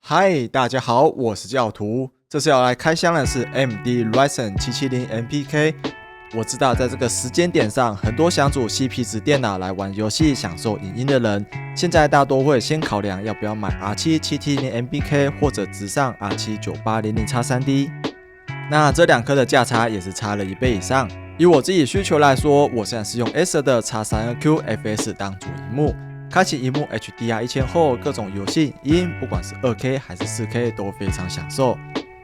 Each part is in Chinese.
嗨，大家好，我是教徒。这次要来开箱的是 AMD Ryzen 770 MPK。我知道在这个时间点上，很多想组 CP 值电脑来玩游戏、享受影音的人，现在大多会先考量要不要买 R7 770 MPK 或者直上 R7 9800X3D。那这两颗的价差也是差了1倍以上。以我自己需求来说，我现在是用 Acer 的 X32Q FS 当主萤幕。开启萤幕 HDR1000后，各种游戏音，不管是 2K 还是 4K 都非常享受。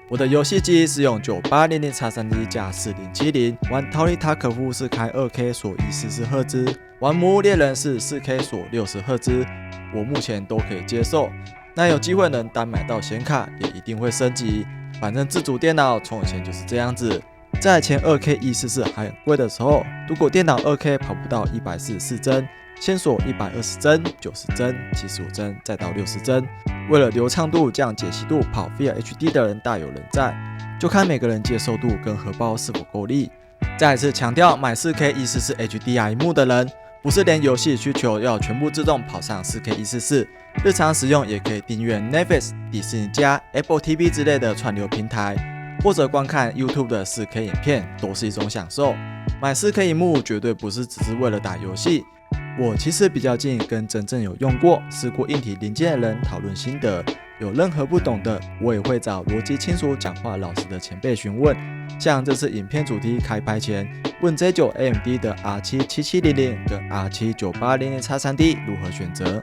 我的游戏机是用 9800X3D 加4070，玩逃离塔可夫是开 2K 锁144赫兹，玩魔物猎人是 4K 锁60赫兹，我目前都可以接受。那有机会能单买到显卡，也一定会升级。反正自主电脑从以前就是这样子。在前 2K 144还很贵的时候，如果电脑 2K 跑不到144帧，先锁120帧、90帧、75帧，再到60帧。为了流畅度降解析度，跑 Full HD 的人大有人在，就看每个人接受度跟荷包是否够力。再次强调，买 4K 144 HDR 萤幕的人，不是连游戏需求要全部自动跑上 4K 144，日常使用也可以订阅 Netflix、迪士尼加、Apple TV 之类的串流平台，或者观看 YouTube 的 4K 影片，都是一种享受。买 4K 萤幕绝对不是只是为了打游戏。我其实比较建议跟真正有用过、试过硬体零件的人讨论心得。有任何不懂的，我也会找逻辑清楚、讲话老实的前辈询问。像这次影片主题开拍前，问 J9 AMD 的 R7 7700跟 R7 9800X3D 如何选择。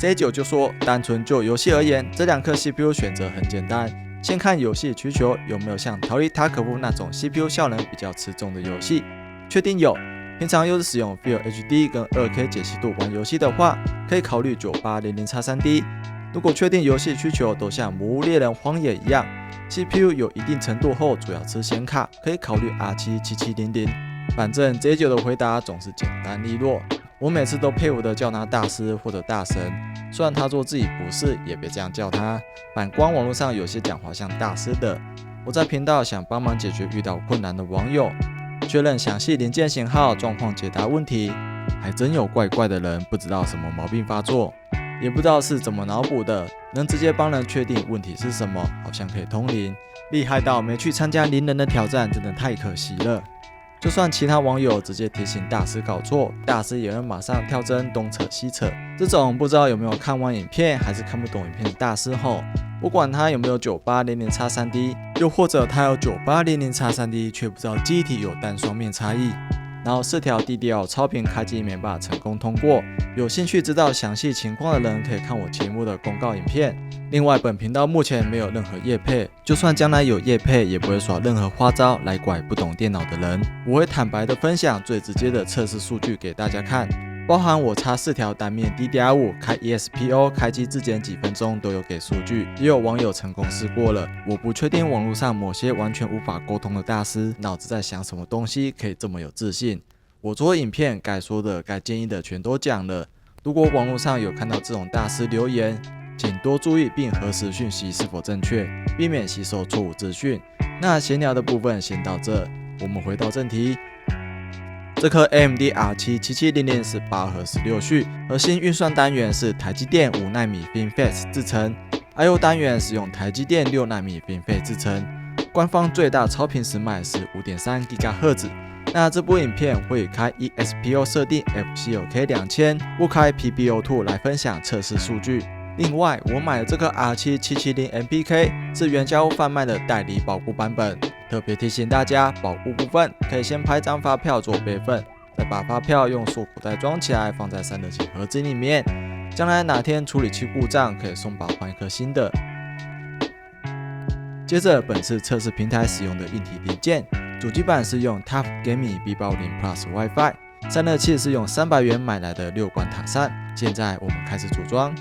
J9 就说，单纯就游戏而言，这两颗 CPU 选择很简单，先看游戏需求有没有像逃离塔可夫那种 CPU 效能比较吃重的游戏，确定有。平常又是使用 Full HD 跟 2K 解析度玩游戏的话，可以考虑 9800X3D。如果确定游戏需求都像魔物猎人荒野一样 ，CPU 有一定程度后主要吃显卡，可以考虑 R7 7700。反正 J9 的回答总是简单利落，我每次都佩服的叫他大师或者大神，虽然他说自己不是，也别这样叫他。反观网络上有些讲话像大师的，我在频道想帮忙解决遇到困难的网友。确认详细零件型号、状况，解答问题，还真有怪怪的人不知道什么毛病发作，也不知道是怎么脑补的，能直接帮人确定问题是什么，好像可以通灵，厉害到没去参加灵人的挑战，真的太可惜了。就算其他网友直接提醒大师搞错，大师也会马上跳针东扯西扯。这种不知道有没有看完影片还是看不懂影片的大师吼，不管他有没有 9800X3D， 又或者他有 9800X3D 却不知道记忆体有单双面差异，然后4条 DDL 超频开机没办法成功通过。有兴趣知道详细情况的人可以看我节目的公告影片。另外，本频道目前没有任何业配，就算将来有业配，也不会耍任何花招来拐不懂电脑的人。我会坦白的分享最直接的测试数据给大家看，包含我插4条单面 DDR5 开 ESPO 开机之前几分钟都有给数据，也有网友成功试过了。我不确定网络上某些完全无法沟通的大师脑子在想什么东西，可以这么有自信。我做影片该说的、该建议的全都讲了。如果网络上有看到这种大师留言，请多注意并核实讯息是否正确，避免吸收错误资讯。那闲聊的部分先到这，我们回到正题。这颗 AMD R7 7700是8核16序，核心运算单元是台积电5奈米 FinFET 制程 ，I/O 单元使用台积电6奈米 FinFET 制程。官方最大超频时脉是 5.3 GHz。那这部影片会以开 ESPO 设定 FCOK 2000，不开 PBO2 来分享测试数据。另外，我买的这颗 R7 770 MPK 是原价物贩卖的代理保固版本。特别提醒大家，保固部分可以先拍张发票做备份，再把发票用塑口袋装起来，放在散热器盒子里面。将来哪天处理器故障，可以送宝换一颗新的。接着，本次测试平台使用的硬体零件，主机板是用 TUF Gaming B80 Plus WiFi， 散热器是用300元买来的6管塔扇。现在我们开始组装。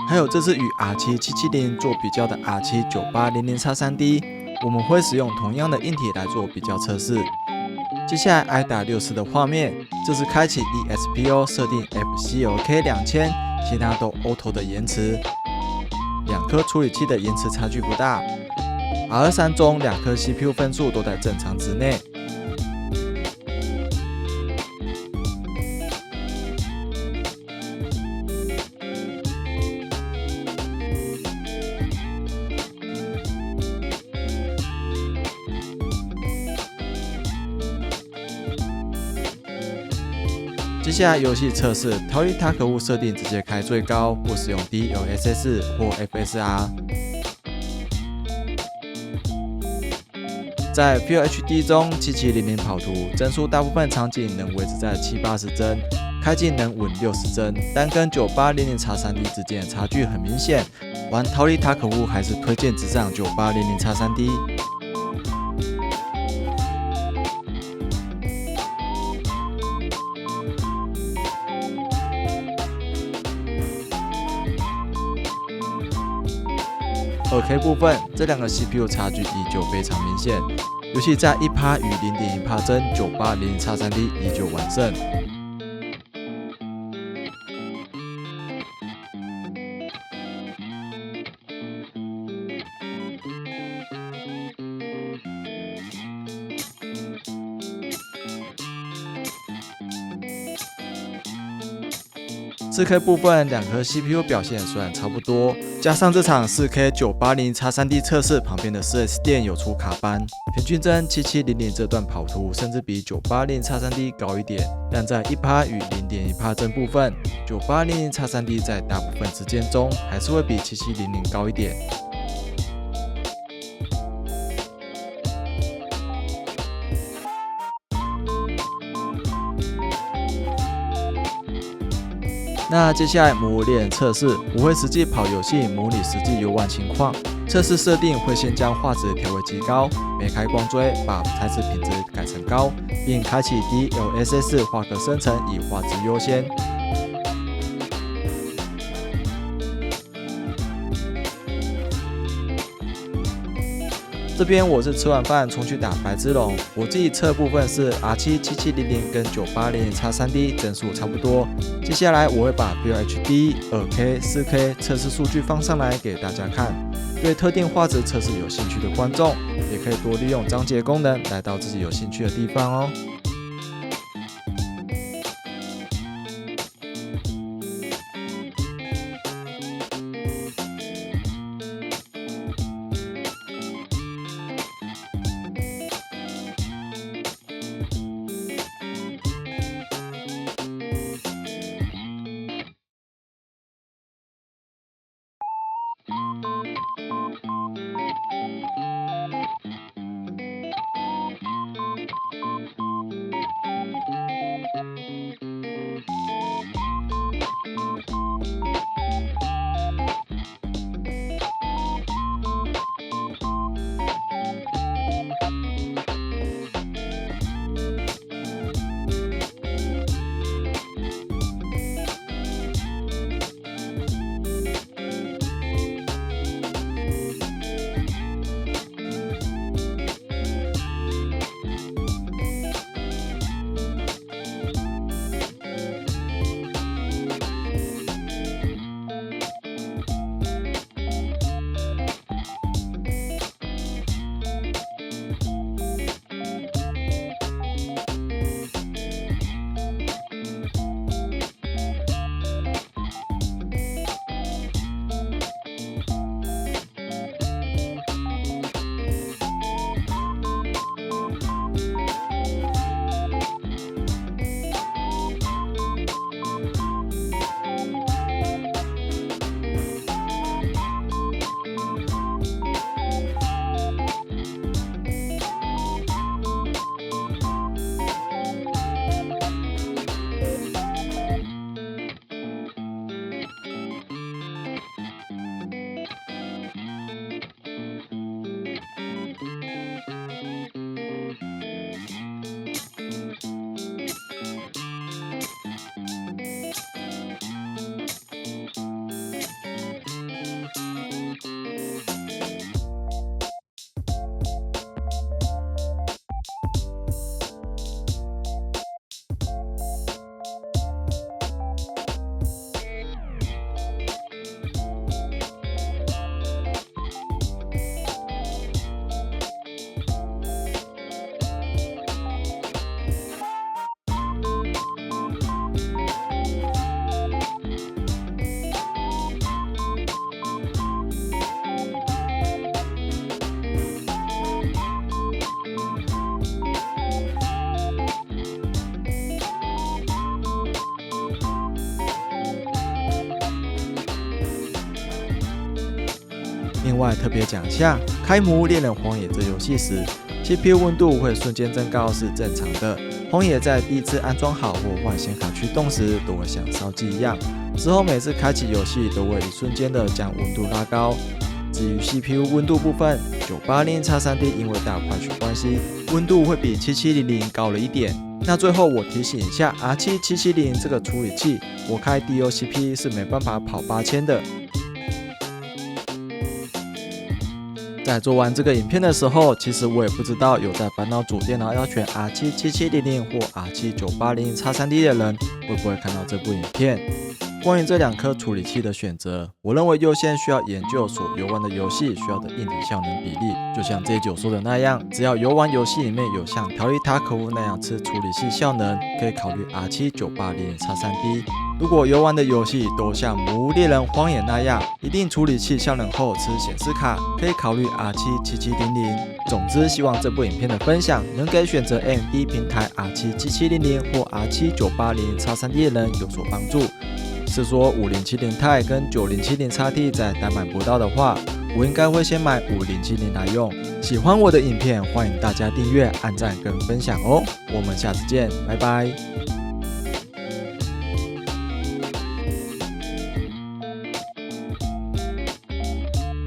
还有这是与 R7-770做比较的 R7-9800X3D， 我们会使用同样的硬体来做比较测试。接下来 IDA64的画面，这是开启 ESPO 设定 FCOK2000， 其他都 Auto 的延迟。两颗处理器的延迟差距不大。R23中两颗 CPU 分数都在正常值内。接下来游戏测试，逃离塔可夫设定直接开最高，或使用 DLSS 或 FSR。在 Full HD 中，7700跑图帧数大部分场景能维持在780帧，开镜能稳60帧，但跟 9800X3D 之间的差距很明显。玩逃离塔可夫还是推荐直上 9800X3D。2K 部分，这两个 CPU 差距依旧非常明显，尤其在1%与 0.1% 帧 9800X3D 依旧完胜。4K 部分，两颗 CPU 表现虽然差不多，加上这场 4K 980X3D 测试旁边的 4S 店有出卡班，平均帧7700这段跑图甚至比 980X3D 高一点，但在1%与 0.1% 帧部分 ，980X3D 在大部分时间中还是会比7700高一点。那接下来魔物猎人测试，我会实际跑游戏模拟实际游玩情况。测试设定会先将画质调为极高，没开光追，把材质品质改成高，并开启 DLSS 画格生成，以画质优先。这边我是吃完饭冲去打白之龙，我自己测的部分是 R77700跟 980X3D 帧数差不多。接下来我会把 Full HD、2K、4K 测试数据放上来给大家看。对特定画质测试有兴趣的观众，也可以多利用章节功能来到自己有兴趣的地方哦。另外特别讲一下，开模猎人荒野这游戏时 CPU 温度会瞬间增高是正常的。荒野在第一次安装好或换显卡驱动时，都会像烧机一样，之后每次开启游戏都会一瞬间的将温度拉高。至于 CPU 温度部分，980X3D 因为大快取关系，温度会比7700高了一点。那最后我提醒一下 R77700 这个处理器，我开 DOCP 是没办法跑8000的。在做完这个影片的时候，其实我也不知道有在烦恼主电脑要选 R77700 或 R7 980X3D 的人会不会看到这部影片。关于这两颗处理器的选择，我认为优先需要研究所游玩的游戏需要的硬体效能比例。就像这9说的那样，只要游玩游戏里面有像调理塔可夫那样吃处理器效能，可以考虑 R7 980X3D。如果游玩的游戏都像《魔物猎人荒野》那样，一定处理器效能后吃显示卡，可以考虑 R7 7700。总之，希望这部影片的分享能给选择 AMD 平台 R7 7700或 R7 980X3D 的人有所帮助。是说5070 Ti 跟9070 XT 在单买不到的话，我应该会先买5070来用。喜欢我的影片，欢迎大家订阅、按赞跟分享哦。我们下次见，拜拜。